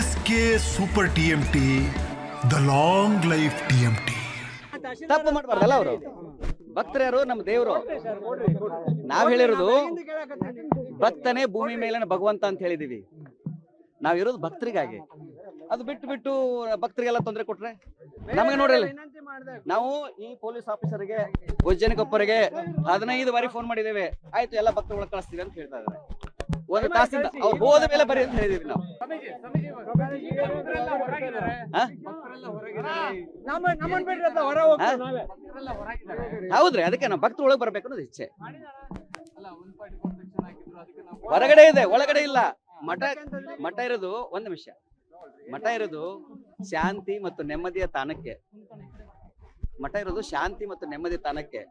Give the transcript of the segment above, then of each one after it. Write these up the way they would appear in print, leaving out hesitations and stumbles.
SK Super TMT, the long life TMT. ತಪ್ಪು ಮಾಡಬಾರ್ದಲ್ಲ ಅವರು ಭಕ್ತರು ಯಾರು ನಮ್ಮ ದೇವರು. ನಾವ್ ಹೇಳಿರೋದು ಭಕ್ತನೇ ಭೂಮಿ ಮೇಲಿನ ಭಗವಂತ ಅಂತ ಹೇಳಿದೀವಿ. ನಾವಿರೋದು ಭಕ್ತರಿಗಾಗಿ. ಅದು ಬಿಟ್ಟು ಭಕ್ತರಿಗೆಲ್ಲ ತೊಂದರೆ ಕೊಟ್ರೆ ನಮಗೆ ನೋಡ್ರಿ, ನಾವು ಈ ಪೊಲೀಸ್ ಆಫೀಸರ್ಗೆ ಗೊಜ್ಜನಕೊಪ್ಪರಿಗೆ 15 ಬಾರಿ ಫೋನ್ ಮಾಡಿದ್ದೇವೆ. ಆಯ್ತು ಎಲ್ಲ ಭಕ್ತರುಗಳ ಕಳಿಸ್ತೀವಿ ಅಂತ ಹೇಳ್ತಾ ಇದ್ದಾರೆ. ಒಂದು ತಾಸಿಂದ ಅವ್ರು ಹೋದ ಮೇಲೆ ಬರೀ ಅಂತ ಹೇಳಿದೀವಿ ನಾವು. ಹೌದ್ರಿ, ಅದಕ್ಕೆ ನಾವು ಭಕ್ತರು ಒಳಗೆ ಬರ್ಬೇಕು ಅನ್ನೋದು ಇಚ್ಛೆ. ಹೊರಗಡೆ ಇದೆ, ಒಳಗಡೆ ಇಲ್ಲ. ಮಠ ಇರೋದು ಒಂದು ನಿಮಿಷ, ಮಠ ಇರೋದು ಶಾಂತಿ ಮತ್ತು ನೆಮ್ಮದಿಯ ತಾಣಕ್ಕೆ. ಮಠ ಇರೋದು ಶಾಂತಿ ಮತ್ತು ನೆಮ್ಮದಿಯ ತಾಣಕ್ಕೆ.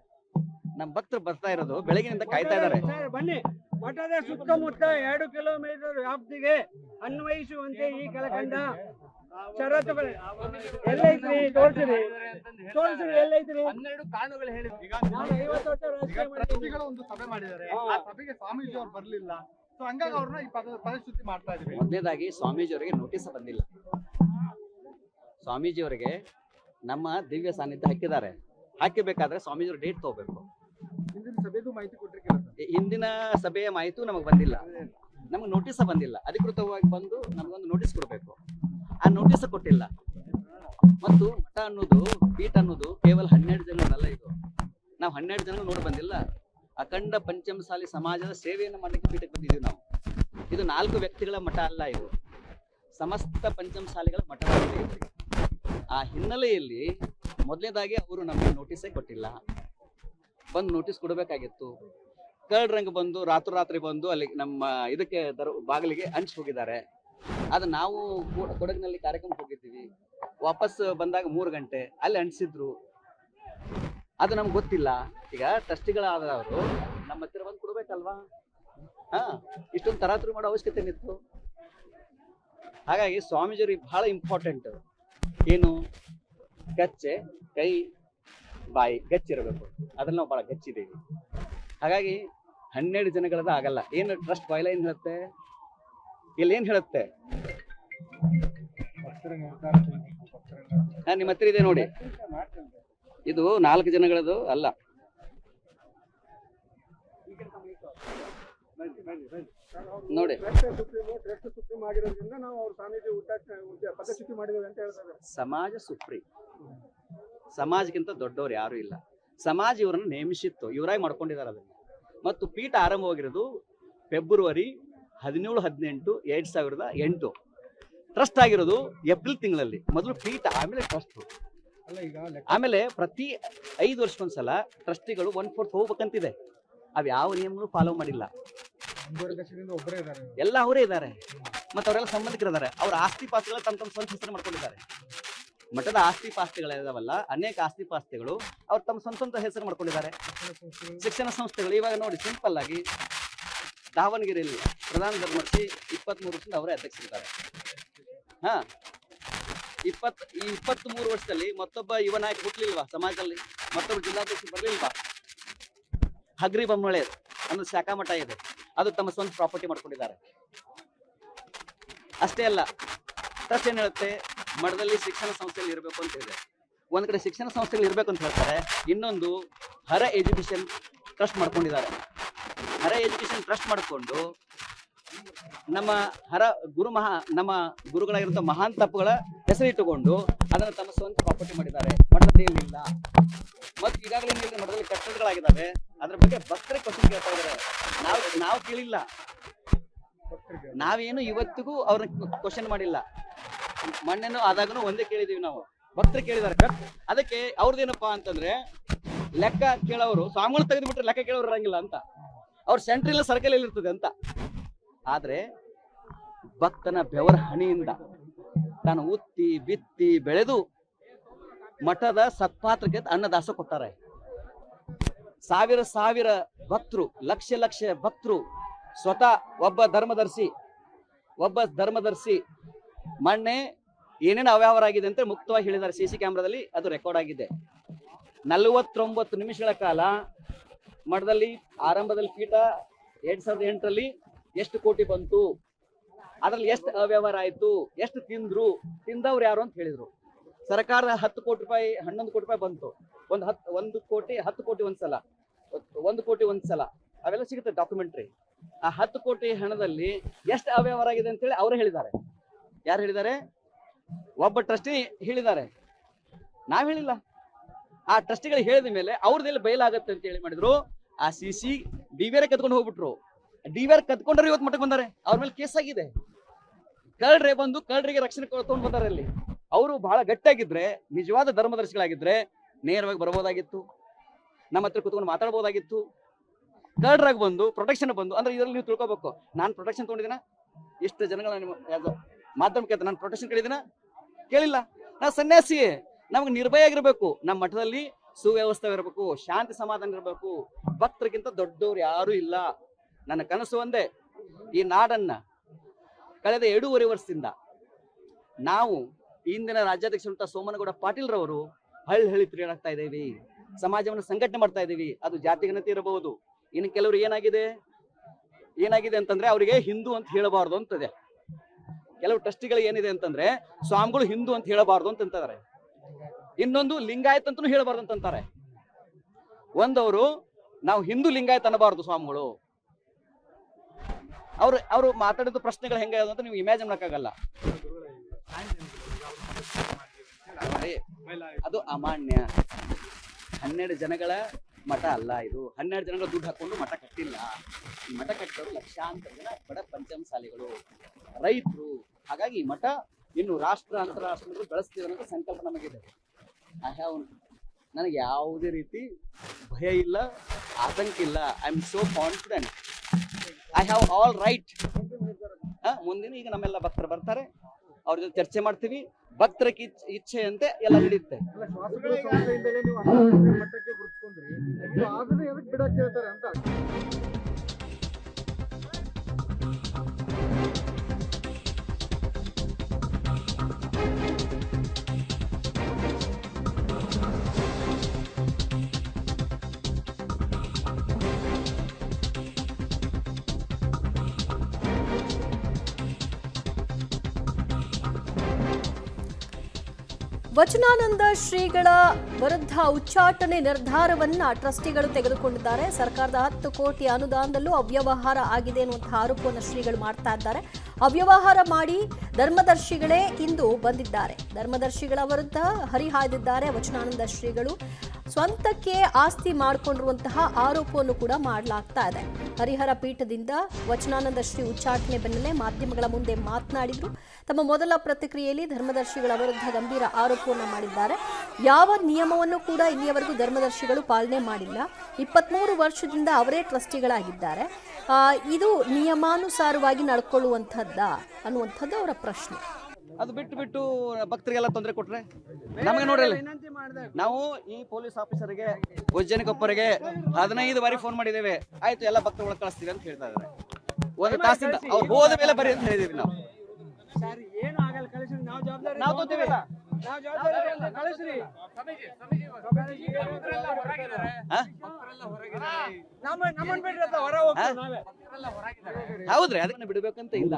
ನಮ್ಮ ಭಕ್ತರು ಬರ್ತಾ ಇರೋದು ಬೆಳಗಿನಿಂದ ಕಾಯ್ತಾ ಇದ್ದಾರೆ. ಬನ್ನಿ, ಮಠದ ಸುತ್ತಮುತ್ತ 2 ಕಿಲೋಮೀಟರ್ ವ್ಯಾಪ್ತಿಗೆ ಅನ್ವಯಿಸುವಂತೆ ಈ ಕೆಳಕಂಡ ಷರತ್ತುಗಳು ಎಲ್ಲೈತ್ರಿ? ತೋರಿಸಿರಿ ಎಲ್ಲೈತ್ರಿ? 12 ಕಾರಣಗಳು ಹೇಳಿ. ನಾನು 50 ವರ್ಷ ರಾಜಕೀಯ ಮಾಡಿದ್ದೀನಿ. ಒಂದು ಸಭೆ ಮಾಡಿದ್ದಾರೆ, ಆ ಸಭೆಗೆ ಸ್ವಾಮೀಜಿ ಅವ್ರು ಬರ್ಲಿಲ್ಲ. ಸೊ ಹಂಗಾಗಿ ಅವ್ರನ್ನ ಈ ಪರಿಸ್ಥಿತಿ ಮಾಡ್ತಾ ಇದೀವಿ. ಮೊದಲನೇದಾಗಿ ಸ್ವಾಮೀಜಿ ಅವರಿಗೆ ನೋಟಿಸ್ ಬಂದಿಲ್ಲ. ಸ್ವಾಮೀಜಿ ಅವರಿಗೆ ನಮ್ಮ ದಿವ್ಯ ಸಾನ್ನಿಧ್ಯ ಹಾಕಿದ್ದಾರೆ. ಹಾಕಿಬೇಕಾದ್ರೆ ಸ್ವಾಮೀಜಿ ಅವರು ಡೇಟ್ ತಗೋಬೇಕು. ಹಿಂದಿನ ಸಭೆದು ಮಾಹಿತಿ ಕೊಟ್ಟಿರ್ಕಿಲ್ಲ ಸರ್. ಹಿಂದಿನ ಸಭೆಯ ಮಾಹಿತಿ ನಮಗೆ ಬಂದಿಲ್ಲ, ನಮಗೆ ನೋಟಿಸ್ ಬಂದಿಲ್ಲ. ಅಧಿಕೃತವಾಗಿ ಬಂದು ನಮಗೊಂದು ನೋಟಿಸ್ ಕೊಡಬೇಕು. ಆ ನೋಟಿಸ್ ಕೊಟ್ಟಿಲ್ಲ. ಮತ್ತು ಮಠ ಅನ್ನೋದು, ಪೀಠ ಅನ್ನೋದು ಕೇವಲ 12 ಜನರಲ್ಲ. ಇದು ನಾವು 12 ಜನ ನೋಡಿ ಬಂದಿಲ್ಲ. ಅಖಂಡ ಪಂಚಮಸಾಲಿ ಸಮಾಜದ ಸೇವೆಯನ್ನು ಮಾಡಲಿಕ್ಕೆ ಪೀಠಕ್ಕೆ ಬಂದಿದ್ದೀವಿ ನಾವು. ಇದು 4 ವ್ಯಕ್ತಿಗಳ ಮಠ ಅಲ್ಲ, ಇದು ಸಮಸ್ತ ಪಂಚಮಸಾಲಿಗಳ ಮಠವಾಗಿದೆ. ಆ ಹಿನ್ನೆಲೆಯಲ್ಲಿ ಮೊದಲನೇದಾಗಿ ಅವರು ನಮಗೆ ನೋಟಿಸೇ ಕೊಟ್ಟಿಲ್ಲ. ಬಂದು ನೋಟಿಸ್ ಕೊಡಬೇಕಾಗಿತ್ತು. ಕರ್ಡ್ ರಂಗ್ ಬಂದು ರಾತ್ರಿ ಬಂದು ಅಲ್ಲಿ ನಮ್ಮ ಇದಕ್ಕೆ ಬಾಗಿಲಿಗೆ ಹಂಚಿ ಹೋಗಿದ್ದಾರೆ. ಅದು ನಾವು ಕೊಡಗಿನಲ್ಲಿ ಕಾರ್ಯಕ್ರಮ ಹೋಗಿದ್ದೀವಿ. ವಾಪಸ್ ಬಂದಾಗ 3 ಗಂಟೆ ಅಲ್ಲಿ ಅಂಟಿಸಿದ್ರು. ಅದು ನಮ್ಗೆ ಗೊತ್ತಿಲ್ಲ. ಈಗ ಟ್ರಸ್ಟಿಗಳಾದವರು ನಮ್ಮ ಹತ್ತಿರ ಬಂದು ಕೊಡ್ಬೇಕಲ್ವಾ? ಇಷ್ಟೊಂದು ತರಾತುರಿ ಮಾಡೋ ಅವಶ್ಯಕತೆ ಏನಿತ್ತು? ಹಾಗಾಗಿ ಸ್ವಾಮೀಜಿಯವ್ರಿಗೆ ಬಹಳ ಇಂಪಾರ್ಟೆಂಟ್ ಏನು, ಗಚ್ಚೆ, ಕೈ, ಬಾಯಿ ಗಚ್ಚಿರಬೇಕು. ಅದ್ರಲ್ಲಿ ನಾವು ಬಹಳ ಗಚ್ಚಿದ್ದೀವಿ. ಹಾಗಾಗಿ 12 ಜನಗಳದ ಆಗಲ್ಲ. ಏನು ಟ್ರಸ್ಟ್ ಬಾಯ್ಲೈನ್ ಹೇಳುತ್ತೆ, ಇಲ್ಲಿ ಏನ್ ಹೇಳುತ್ತೆ? ನಿಮ್ಮ ಹತ್ರ ಇದೆ ನೋಡಿ, ಇದು 4 ಜನಗಳದು ಅಲ್ಲ. ನೋಡಿ, ಸಮಾಜ ಸುಪ್ರೀಂ. ಸಮಾಜಕ್ಕಿಂತ ದೊಡ್ಡವರು ಯಾರು ಇಲ್ಲ. ಸಮಾಜ ಇವರನ್ನು ನೇಮಿಸಿತ್ತು, ಇವರಾಗಿ ಮಾಡ್ಕೊಂಡಿದ್ದಾರೆ ಅದನ್ನು. ಮತ್ತು ಪೀಠ ಆರಂಭವಾಗಿರೋದು ಫೆಬ್ರವರಿ 17-18, 2008. ಟ್ರಸ್ಟ್ ಆಗಿರೋದು ಏಪ್ರಿಲ್ ತಿಂಗಳಲ್ಲಿ. ಮೊದಲು ಪೀಠ, ಆಮೇಲೆ ಟ್ರಸ್ಟ್. ಆಮೇಲೆ ಪ್ರತಿ 5 ವರ್ಷಕ್ಕೊಂದ್ಸಲ ಟ್ರಸ್ಟಿಗಳು 1/4 ಹೋಗ್ಬೇಕಂತಿದೆ. ಅವ್ ಯಾವ ನಿಯಮಗಳು ಫಾಲೋ ಮಾಡಿಲ್ಲ. ಎಲ್ಲ ಅವರೇ ಇದ್ದಾರೆ. ಮತ್ತೆ ಅವರೆಲ್ಲ ಸಂಬಂಧಿಕರಿದ್ದಾರೆ. ಅವ್ರ ಆಸ್ತಿ ಪಾಸ್ತಿಗಳ ತಮ್ಮ ಸ್ವಂತ ಹೆಸರು ಮಾಡ್ಕೊಂಡಿದ್ದಾರೆ. ಮಠದ ಆಸ್ತಿ ಪಾಸ್ತಿಗಳಿದಾವಲ್ಲ, ಅನೇಕ ಆಸ್ತಿ ಪಾಸ್ತಿಗಳು ಅವ್ರು ತಮ್ಮ ಸ್ವಂತ ಹೆಸರು ಮಾಡ್ಕೊಂಡಿದ್ದಾರೆ. ಶಿಕ್ಷಣ ಸಂಸ್ಥೆಗಳು ಇವಾಗ ನೋಡಿ, ಸಿಂಪಲ್ ಆಗಿ ದಾವಣಗೆರೆಯಲ್ಲಿ ಪ್ರಧಾನ ಧರ್ಮರ್ಷಿ 23 ವರ್ಷದಿಂದ ಅವರೇ ಅಧ್ಯಕ್ಷರಿದ್ದಾರೆ. 23 ವರ್ಷದಲ್ಲಿ ಮತ್ತೊಬ್ಬ ಯುವ ನಾಯಕ ಹುಟ್ಟಲಿಲ್ವಾ ಸಮಾಜದಲ್ಲಿ? ಮತ್ತೊಬ್ಬ ಜಿಲ್ಲಾಧ್ಯಕ್ಷ ಬರಲಿಲ್ವಾ? ಹಗ್ರಿ ಬೊಮ್ಮಳೆ ಅನ್ನೋ ಶಾಖಾ ಮಠ ಇದೆ, ಅದು ತಮ್ಮ ಸ್ವಂತ ಪ್ರಾಪರ್ಟಿ ಮಾಡ್ಕೊಂಡಿದ್ದಾರೆ. ಅಷ್ಟೇ ಅಲ್ಲ, ಟ್ರಸ್ಟ್ ಏನ್ ಹೇಳುತ್ತೆ, ಮಠದಲ್ಲಿ ಶಿಕ್ಷಣ ಸಂಸ್ಥೆಗಳು ಇರಬೇಕು ಅಂತ ಇದೆ. ಒಂದ್ ಕಡೆ ಶಿಕ್ಷಣ ಸಂಸ್ಥೆಗಳು ಇರಬೇಕು ಅಂತ ಹೇಳ್ತಾರೆ, ಇನ್ನೊಂದು ಹರ ಎಜುಕೇಶನ್ ಟ್ರಸ್ಟ್ ಮಾಡ್ಕೊಂಡಿದ್ದಾರೆ. ಹರ ಎಜುಕೇಶನ್ ಟ್ರಸ್ಟ್ ಮಾಡಿಕೊಂಡು ನಮ್ಮ ನಮ್ಮ ಗುರುಗಳಾಗಿರುವಂತಹ ಮಹಾನ್ ತಪ್ಪುಗಳ ಹೆಸರಿಟ್ಟುಕೊಂಡು ಅದನ್ನು ತಮ್ಮ ಸ್ವಂತ ಪ್ರಾಪರ್ಟಿ ಮಾಡಿದ್ದಾರೆ. ಮಠದಲ್ಲಿ ಮತ್ತು ಈಗಾಗಲೇ ಮಠದಲ್ಲಿ ಕಟ್ಟಡಗಳಾಗಿದ್ದಾವೆ. ಅದ್ರ ಬಗ್ಗೆ ಭಕ್ತರಿಗೆ ಕ್ವಶನ್ ಕೇಳ್ತಾ ಇದ್ದಾರೆ. ನಾವು ಕೇಳಿಲ್ಲ, ನಾವೇನು ಇವತ್ತಿಗೂ ಅವ್ರನ್ನ ಕ್ವಶನ್ ಮಾಡಿಲ್ಲ. ಮೊನ್ನೆನೂ ಆದಾಗನು ಒಂದೇ ಕೇಳಿದೀವಿ ನಾವು, ಭಕ್ತರು ಕೇಳಿದ್ದಾರೆ. ಅದಕ್ಕೆ ಅವ್ರದ್ದೇನಪ್ಪಾ ಅಂತಂದ್ರೆ, ಲೆಕ್ಕ ಕೇಳೋರು ಸ್ವಾಮಿಗಳು ತೆಗೆದುಬಿಟ್ರೆ ಲೆಕ್ಕ ಕೇಳೋರು ಇರಂಗಿಲ್ಲ ಅಂತ. ಅವ್ರ ಸೆಂಟ್ರಿಲ್ಲ ಸರ್ಕಲ್ ಅಲ್ಲಿ ಇರ್ತದೆ ಅಂತ. ಆದ್ರೆ ಭಕ್ತನ ಬೆವರ ಹಣಿಯಿಂದ ತಾನು ಉತ್ತಿ ಬಿತ್ತಿ ಬೆಳೆದು ಮಠದ ಸತ್ಪಾತ್ರಕ್ಕೆ ಅನ್ನದಾಸ ಕೊಟ್ಟಾರೆ. ಸಾವಿರ ಭಕ್ತರು, ಲಕ್ಷ ಭಕ್ತರು, ಸ್ವತಃ ಒಬ್ಬ ಧರ್ಮದರ್ಶಿ ಮೊನ್ನೆ ಏನೇನು ಅವ್ಯವಹಾರ ಆಗಿದೆ ಅಂತ ಮುಕ್ತವಾಗಿ ಹೇಳಿದ್ದಾರೆ. CC ಕ್ಯಾಮ್ರಾದಲ್ಲಿ ಅದು ರೆಕಾರ್ಡ್ ಆಗಿದೆ. 49 ನಿಮಿಷಗಳ ಕಾಲ ಮಠದಲ್ಲಿ ಆರಂಭದಲ್ಲಿ ಪೀಠ 2008ರಲ್ಲಿ ಎಷ್ಟು ಕೋಟಿ ಬಂತು, ಅದ್ರಲ್ಲಿ ಎಷ್ಟು ಅವ್ಯವಹಾರ ಆಯ್ತು, ಎಷ್ಟು ತಿಂದವ್ರು ಯಾರು ಅಂತ ಹೇಳಿದ್ರು. ಸರ್ಕಾರದ 10 ಕೋಟಿ ರೂಪಾಯಿ 11 ಕೋಟಿ ರೂಪಾಯಿ ಬಂತು. ಒಂದು ಕೋಟಿ 10 ಕೋಟಿ ಒಂದ್ಸಲ, 1 ಕೋಟಿ ಒಂದ್ಸಲ, ಅವೆಲ್ಲ ಸಿಗುತ್ತೆ ಡಾಕ್ಯುಮೆಂಟ್ರಿ. ಆ 10 ಕೋಟಿ ಹಣದಲ್ಲಿ ಎಷ್ಟು ಅವ್ಯವಹಾರ ಆಗಿದೆ ಅಂತ ಹೇಳಿ ಅವರೇ ಹೇಳಿದ್ದಾರೆ. ಯಾರು ಹೇಳಿದ್ದಾರೆ? ಒಬ್ಬ ಟ್ರಸ್ಟಿ ಹೇಳಿದ್ದಾರೆ, ನಾವ್ ಹೇಳಿಲ್ಲ. ಆ ಟ್ರಸ್ಟಿಗಳು ಹೇಳಿದ ಮೇಲೆ ಅವ್ರದ್ದೆಲ್ಲ ಬಯಲಾಗತ್ತೆ ಅಂತ ಹೇಳಿ ಮಾಡಿದ್ರು. ಆ CC DVR ಕತ್ಕೊಂಡು ಹೋಗ್ಬಿಟ್ರು. DVR ಕತ್ಕೊಂಡ್ರೆ ಇವತ್ತು ಮಟ್ಟಕ್ಕೆ ಬಂದಾರೆ. ಅವ್ರ ಮೇಲೆ ಕೇಸ್ ಆಗಿದೆ. ಕಳ್ಳರೇ ಬಂದು ಕಳ್ಳರಿಗೆ ರಕ್ಷಣೆ ತಗೊಂಡು ಬಂದಾರೆ. ಅಲ್ಲಿ ಅವರು ಬಹಳ ಗಟ್ಟಿಯಾಗಿದ್ರೆ, ನಿಜವಾದ ಧರ್ಮದರ್ಶಿಗಳಾಗಿದ್ರೆ ನೇರವಾಗಿ ಬರ್ಬೋದಾಗಿತ್ತು, ನಮ್ಮ ಹತ್ರ ಕುತ್ಕೊಂಡು ಮಾತಾಡ್ಬೋದಾಗಿತ್ತು. ಕಳ್ಳರಾಗಿ ಬಂದು ಪ್ರೊಟೆಕ್ಷನ್ ಬಂದು ಅಂದ್ರೆ ಇದರಲ್ಲಿ ನೀವು ತಿಳ್ಕೊಬೇಕು, ನಾನು ಪ್ರೊಟೆಕ್ಷನ್ ತಗೊಂಡಿದ್ದೀನ? ಎಷ್ಟು ಜನಗಳ ನಿಮ್ಮ ಮಾಧ್ಯಮ ಕೇಳ್ತಾರೆ, ನಾನು ಪ್ರೊಟೆಕ್ಷನ್ ಕೇಳಿದಿನ? ಕೇಳಿಲ್ಲ. ನಾ ಸನ್ಯಾಸಿ, ನಮ್ಗೆ ನಿರ್ಭಯ ಆಗಿರ್ಬೇಕು. ನಮ್ಮ ಮಠದಲ್ಲಿ ಸುವ್ಯವಸ್ಥೆ ಇರಬೇಕು, ಶಾಂತಿ ಸಮಾಧಾನ ಇರಬೇಕು. ಭಕ್ತರಿಗಿಂತ ದೊಡ್ಡವ್ರು ಯಾರು ಇಲ್ಲ. ನನ್ನ ಕನಸು ಒಂದೇ, ಈ ನಾಡನ್ನ ಕಳೆದ 2.5 ವರ್ಷದಿಂದ ನಾವು ಇಂದಿನ ರಾಜ್ಯಾಧ್ಯಕ್ಷರಂತ ಸೋಮನಗೌಡ ಪಾಟೀಲ್ ರವರು ಹಳ್ಳಿ ತಿರುಗಾಡ್ತಾ ಇದ್ದೀವಿ, ಸಮಾಜವನ್ನು ಸಂಘಟನೆ ಮಾಡ್ತಾ ಇದ್ದೀವಿ. ಅದು ಜಾತಿಗಣತಿ ಇರಬಹುದು. ಇನ್ನು ಕೆಲವರು ಏನಾಗಿದೆ ಅಂತಂದ್ರೆ ಅವರಿಗೆ ಹಿಂದೂ ಅಂತ ಹೇಳಬಾರ್ದು ಅಂತದೆ. ಕೆಲವು ಟ್ರಸ್ಟಿಗಳಿಗೆ ಏನಿದೆ ಅಂತಂದ್ರೆ ಸ್ವಾಮಿಗಳು ಹಿಂದೂ ಅಂತ ಹೇಳಬಾರ್ದು ಅಂತಂತಾರೆ. ಇನ್ನೊಂದು ಲಿಂಗಾಯತ್ ಅಂತನೂ ಹೇಳಬಾರ್ದು ಅಂತಂತಾರೆ. ಒಂದವರು ನಾವು ಹಿಂದೂ ಲಿಂಗಾಯತ್ ಅನ್ನಬಾರ್ದು ಸ್ವಾಮಿಗಳು. ಅವರು ಮಾತಾಡಿದ ಪ್ರಶ್ನೆಗಳು ಹೆಂಗ ಅಂತ ನೀವು ಇಮ್ಯಾಜಿನ್ ಮಾಡಕ್ಕಾಗಲ್ಲ. ಅದು ಅಮಾನ್ಯ. 12 ಜನಗಳ ಮಠ ಅಲ್ಲ ಇದು. 12 ಜನಗಳ ದುಡ್ಡು ಹಾಕೊಂಡು ಮಠ ಕಟ್ಟಿಲ್ಲ. ಈ ಮಠ ಕಟ್ಟಿದವರು ಲಕ್ಷಾಂತರ ಜನ ಬಡ ಪಂಚಮಸಾಲಿಗಳು, ರೈತರು. ಹಾಗಾಗಿ ಈ ಮಠ ಇನ್ನು ರಾಷ್ಟ್ರ ಅಂತಾರಾಷ್ಟ್ರ ಬೆಳೆಸ್ತೀವಿ ಅನ್ನೋ ಸಂಕಲ್ಪ ನಮಗಿದೆ. ನನಗೆ ಯಾವುದೇ ರೀತಿ ಭಯ ಇಲ್ಲ, ಆತಂಕ ಇಲ್ಲ. I am so confident. I have all right. ಮುಂದಿನ ಈಗ ನಮ್ಮೆಲ್ಲ ಭಕ್ತರು ಬರ್ತಾರೆ, ಅವ್ರ ಜೊತೆ ಚರ್ಚೆ ಮಾಡ್ತೀವಿ. ಭಕ್ತರ ಇಚ್ಛೆಯಂತೆ ಎಲ್ಲ ನಡೆಯುತ್ತೆ. ವಚನಾನಂದ ಶ್ರೀಗಳ ವಿರುದ್ಧ ಉಚ್ಚಾಟನೆ ನಿರ್ಧಾರವನ್ನ ಟ್ರಸ್ಟಿಗಳು ತೆಗೆದುಕೊಂಡಿದ್ದಾರೆ. ಸರ್ಕಾರದ 10 ಕೋಟಿ ಅನುದಾನದಲ್ಲೂ ಅವ್ಯವಹಾರ ಆಗಿದೆ ಎನ್ನುವಂತಹ ಆರೋಪವನ್ನು ಶ್ರೀಗಳು ಮಾಡ್ತಾ ಇದ್ದಾರೆ. ಅವ್ಯವಹಾರ ಮಾಡಿ ಧರ್ಮದರ್ಶಿಗಳೇ ಇಂದು ಬಂದಿದ್ದಾರೆ. ಧರ್ಮದರ್ಶಿಗಳ ವಿರುದ್ಧ ಹರಿಹಾಯ್ದಿದ್ದಾರೆ ವಚನಾನಂದ ಶ್ರೀಗಳು. ಸ್ವಂತಕ್ಕೆ ಆಸ್ತಿ ಮಾಡಿಕೊಂಡಿರುವಂತಹ ಆರೋಪವನ್ನು ಕೂಡ ಮಾಡಲಾಗ್ತಾ ಇದೆ. ಹರಿಹರ ಪೀಠದಿಂದ ವಚನಾನಂದ ಶ್ರೀ ಉಚ್ಚಾಟನೆ ಬೆನ್ನಲ್ಲೇ ಮಾಧ್ಯಮಗಳ ಮುಂದೆ ಮಾತನಾಡಿದ್ರು. ತಮ್ಮ ಮೊದಲ ಪ್ರತಿಕ್ರಿಯೆಯಲ್ಲಿ ಧರ್ಮದರ್ಶಿಗಳ ವಿರುದ್ಧ ಗಂಭೀರ ಆರೋಪವನ್ನು ಮಾಡಿದ್ದಾರೆ. ಯಾವ ನಿಯಮವನ್ನು ಕೂಡ ಇಲ್ಲಿಯವರೆಗೂ ಧರ್ಮದರ್ಶಿಗಳು ಪಾಲನೆ ಮಾಡಿಲ್ಲ. 23 ವರ್ಷದಿಂದ ಅವರೇ ಟ್ರಸ್ಟಿಗಳಾಗಿದ್ದಾರೆ. ಇದು ನಿಯಮಾನುಸಾರವಾಗಿ ನಡ್ಕೊಳ್ಳುವಂಥದ್ದಾ ಅನ್ನುವಂಥದ್ದು ಅವರ ಪ್ರಶ್ನೆ. ಅದು ಬಿಟ್ಟು ಭಕ್ತರಿಗೆಲ್ಲ ತೊಂದರೆ ಕೊಟ್ರೆ ನಮಗೆ ನೋಡ್ರಿ, ನಾವು ಈ ಪೊಲೀಸ್ ಆಫೀಸರ್ಗೆ ಉಜ್ಜನಿಗೊಬ್ಬರಿಗೆ 15 ಬಾರಿ ಫೋನ್ ಮಾಡಿದ್ದೇವೆ. ಆಯ್ತು ಎಲ್ಲ ಭಕ್ತರುಗಳ ಕಳಿಸ್ತೀವಿ ಅಂತ ಹೇಳ್ತಾ ಇದ್ದಾರೆ. 1 ತಾಸಿಂದ ಅವ್ರು ಹೋದ ಮೇಲೆ ಬರೀ ಅಂತ ಹೇಳಿದೀವಿ ನಾವು. ಏನು ಆಗಲ್ಲ, ಕಳಿಸ್ರಿ. ನಾವು ಜವಾಬ್ದಾರಿ ನಾವು ತಗೋತೀವಿ. ಕಳಿಸ್ರಿ. ನಮ್ಮನ್ ಬಿಡ್ರಿ, ಹೊರ ಹೋಗ್ತೀವಿ ನಾವೇ. ಹೌದ್ರಿ, ಅದನ್ನ ಬಿಡ್ಬೇಕಂತ ಇಲ್ಲ,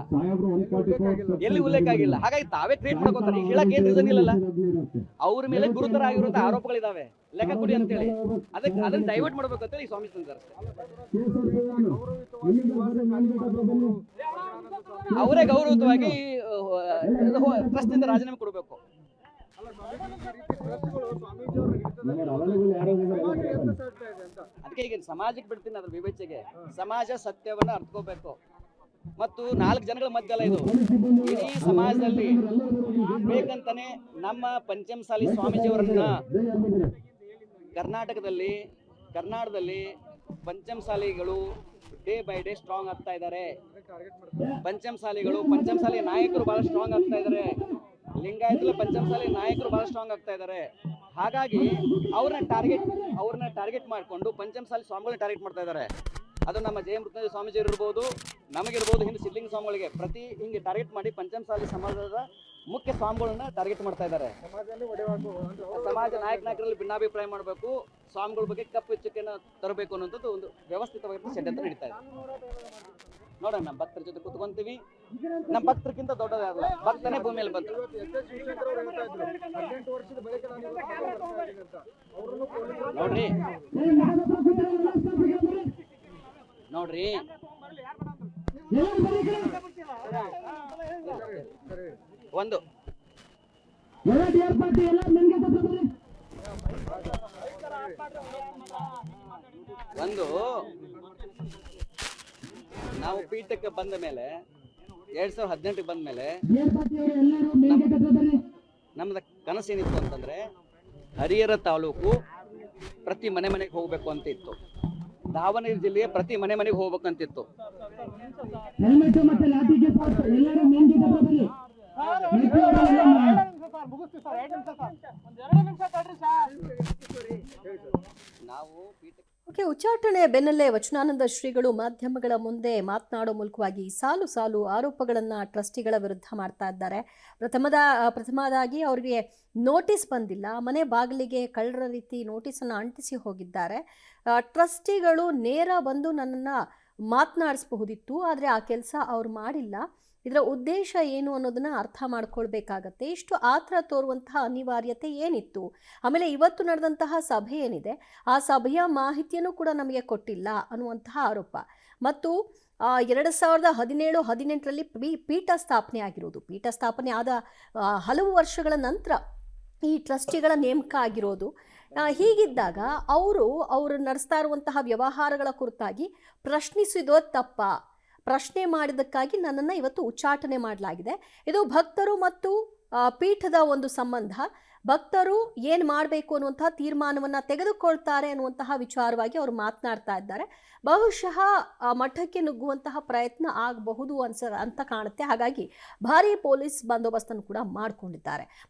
ಎಲ್ಲಿ ಉಲ್ಲೇಖ ಆಗಿಲ್ಲ. ಹಾಗಾಗಿ ತಾವೇ ಕ್ರಿಯೇಟ್ ಮಾಡ್ಕೋತಾರೆ. ಈಗ ಹೇಳಕ್ ಏನ್ ರೀಸನ್ ಇಲ್ಲಲ್ಲ. ಅವ್ರ ಮೇಲೆ ಗುರುತರ ಆಗಿರುವಂತ ಆರೋಪಗಳಿದಾವೆ, ಲೆಕ್ಕ ಕೊಡಿ ಅಂತೇಳಿ. ಅದನ್ನ ಡೈವರ್ಟ್ ಮಾಡ್ಬೇಕು ಅಂತೇಳಿ ಸ್ವಾಮಿ ತಂದಾರೆ. ಅವರೇ ಗೌರವವಾಗಿ ಟ್ರಸ್ಟ್ ಇಂದ ರಾಜೀನಾಮೆ ಕೊಡಬೇಕು. ಅದಕ್ಕೆ ಈಗ ಸಮಾಜಕ್ಕೆ ಬಿಡ್ತೀನಿ, ಅದ್ರ ವಿವೇಚನೆಗೆ. ಸಮಾಜ ಸತ್ಯವನ್ನ ಅರ್ಥಕೋಬೇಕು. ಮತ್ತು 4 ಜನಗಳ ಮಧ್ಯ ಅಲ್ಲ ಇದು, ಇಡೀ ಸಮಾಜದಲ್ಲಿ ಬೇಕಂತಾನೆ ನಮ್ಮ ಪಂಚಮಸಾಲಿ ಸ್ವಾಮೀಜಿಯವರನ್ನ ಕರ್ನಾಟಕದಲ್ಲಿ ಪಂಚಮಸಾಲಿಗಳು ಡೇ ಬೈ ಡೇ ಸ್ಟ್ರಾಂಗ್ ಆಗ್ತಾ ಇದ್ದಾರೆ. ಪಂಚಮಸಾಲಿ ನಾಯಕರು ಬಹಳ ಸ್ಟ್ರಾಂಗ್ ಆಗ್ತಾ ಇದ್ದಾರೆ. ಲಿಂಗಾಯತಲ್ಲಿ ಪಂಚಮಸಾಲಿ ನಾಯಕರು ಬಹಳ ಸ್ಟ್ರಾಂಗ್ ಆಗ್ತಾ ಇದ್ದಾರೆ. ಹಾಗಾಗಿ ಅವ್ರನ್ನ ಟಾರ್ಗೆಟ್ ಮಾಡಿಕೊಂಡು ಪಂಚಮಸಾಲಿ ಸ್ವಾಮಿಗಳನ್ನ ಟಾರ್ಗೆಟ್ ಮಾಡ್ತಾ ಇದ್ದಾರೆ. ಅದು ನಮ್ಮ ಜಯ ಮೃತ್ಯುಂಜಯ ಸ್ವಾಮೀಜಿ ಇರ್ಬೋದು, ನಮಗಿರ್ಬೋದು, ಹಿಂದೆ ಸಿದ್ಧಲಿಂಗ ಸ್ವಾಮಿಗಳಿಗೆ ಹಿಂಗೆ ಟಾರ್ಗೆಟ್ ಮಾಡಿ ಪಂಚಮಸಾಲಿ ಸಮಾಜದ ಮುಖ್ಯ ಸ್ವಾಮಿಗಳನ್ನ ಟಾರ್ಗೆಟ್ ಮಾಡ್ತಾ ಇದ್ದಾರೆ. ಸಮಾಜ ನಾಯಕರಲ್ಲಿ ಭಿನ್ನಾಭಿಪ್ರಾಯ ಮಾಡಬೇಕು, ಸ್ವಾಮಿಗಳ ಬಗ್ಗೆ ಕಪ್ಪು ಎಚ್ಚರಿಕೆಯನ್ನು ತರಬೇಕು ಅನ್ನೋಂಥದ್ದು ಒಂದು ವ್ಯವಸ್ಥಿತವಾಗಿ ಷಡ್ಯಂತ್ರ ನಡೀತಾ ಇದೆ. ನೋಡೋಣ, ನಮ್ಮ ಭಕ್ತರ ಜೊತೆ ಕುತ್ಕೊಂತೀವಿ. ನಮ್ಮ ಭಕ್ತರಿಗಿಂತ ದೊಡ್ಡದಾಗಲ್ಲ, ಭಕ್ತನೇ ಭೂಮಿಯಲ್ಲಿ ಬಂದ್ರು. ನೋಡ್ರಿ ನೋಡ್ರಿ ಒಂದು ನಾವು ಪೀಠಕ್ಕೆ ಬಂದ ಮೇಲೆ 2018 ಬಂದ ಮೇಲೆ ನಮ್ದು ಕನಸೇನಿತ್ತು ಅಂತಂದ್ರೆ ಹರಿಹರ ತಾಲೂಕು ಪ್ರತಿ ಮನೆಗೆ ಹೋಗ್ಬೇಕು ಅಂತ ಇತ್ತು. ದಾವಣಗೆರೆ ಜಿಲ್ಲೆಯ ಪ್ರತಿ ಮನೆಗೆ ಹೋಗ್ಬೇಕಂತಿತ್ತು. ನಾವು ಓಕೆ, ಉಚ್ಚಾಟನೆಯ ಬೆನ್ನಲ್ಲೇ ವಚನಾನಂದ ಶ್ರೀಗಳು ಮಾಧ್ಯಮಗಳ ಮುಂದೆ ಮಾತನಾಡೋ ಮೂಲಕವಾಗಿ ಸಾಲು ಸಾಲು ಆರೋಪಗಳನ್ನು ಟ್ರಸ್ಟಿಗಳ ವಿರುದ್ಧ ಮಾಡ್ತಾ ಇದ್ದಾರೆ. ಪ್ರಥಮದಾಗಿ ಅವರಿಗೆ ನೋಟಿಸ್ ಬಂದಿಲ್ಲ, ಮನೆ ಬಾಗಿಲಿಗೆ ಕಳ್ಳರ ರೀತಿ ನೋಟಿಸನ್ನು ಅಂಟಿಸಿ ಹೋಗಿದ್ದಾರೆ. ಟ್ರಸ್ಟಿಗಳು ನೇರ ಬಂದು ನನ್ನನ್ನು ಮಾತನಾಡಿಸಬಹುದಿತ್ತು, ಆದರೆ ಆ ಕೆಲಸ ಅವ್ರು ಮಾಡಿಲ್ಲ. ಇದರ ಉದ್ದೇಶ ಏನು ಅನ್ನೋದನ್ನ ಅರ್ಥ ಮಾಡ್ಕೊಳ್ಬೇಕಾಗತ್ತೆ. ಇಷ್ಟು ಆತರ ತೋರುವಂತಹ ಅನಿವಾರ್ಯತೆ ಏನಿತ್ತು? ಆಮೇಲೆ ಇವತ್ತು ನಡೆದಂತಹ ಸಭೆ ಏನಿದೆ, ಆ ಸಭೆಯ ಮಾಹಿತಿಯನ್ನು ಕೂಡ ನಮಗೆ ಕೊಟ್ಟಿಲ್ಲ ಅನ್ನುವಂತಹ ಆರೋಪ. ಮತ್ತು 2017-18ರಲ್ಲಿ ಪೀಠ ಸ್ಥಾಪನೆ ಆಗಿರೋದು. ಪೀಠ ಸ್ಥಾಪನೆ ಆದ ಹಲವು ವರ್ಷಗಳ ನಂತರ ಈ ಟ್ರಸ್ಟಿಗಳ ನೇಮಕ ಆಗಿರೋದು. ಹೀಗಿದ್ದಾಗ ಅವರು ನಡೆಸ್ತಾ ಇರುವಂತಹ ವ್ಯವಹಾರಗಳ ಕುರಿತಾಗಿ ಪ್ರಶ್ನಿಸಿದೋ ತಪ್ಪ? ಪ್ರಶ್ನೆ ಮಾಡಿದ್ದಕ್ಕಾಗಿ ನನ್ನನ್ನು ಇವತ್ತು ಉಚ್ಚಾಟನೆ ಮಾಡಲಾಗಿದೆ. ಇದು ಭಕ್ತರು ಮತ್ತು ಪೀಠದ ಒಂದು ಸಂಬಂಧ. ಭಕ್ತರು ಏನು ಮಾಡಬೇಕು ಅನ್ನುವಂತಹ ತೀರ್ಮಾನವನ್ನು ತೆಗೆದುಕೊಳ್ತಾರೆ ಅನ್ನುವಂತಹ ವಿಚಾರವಾಗಿ ಅವರು ಮಾತನಾಡ್ತಾ ಇದ್ದಾರೆ. ಬಹುಶಃ ಮಠಕ್ಕೆ ನುಗ್ಗುವಂತಹ ಪ್ರಯತ್ನ ಆಗಬಹುದು ಅಂತ ಕಾಣುತ್ತೆ. ಹಾಗಾಗಿ ಭಾರೀ ಪೊಲೀಸ್ ಬಂದೋಬಸ್ತನ್ನು ಕೂಡ ಮಾಡಿಕೊಂಡಿದ್ದಾರೆ.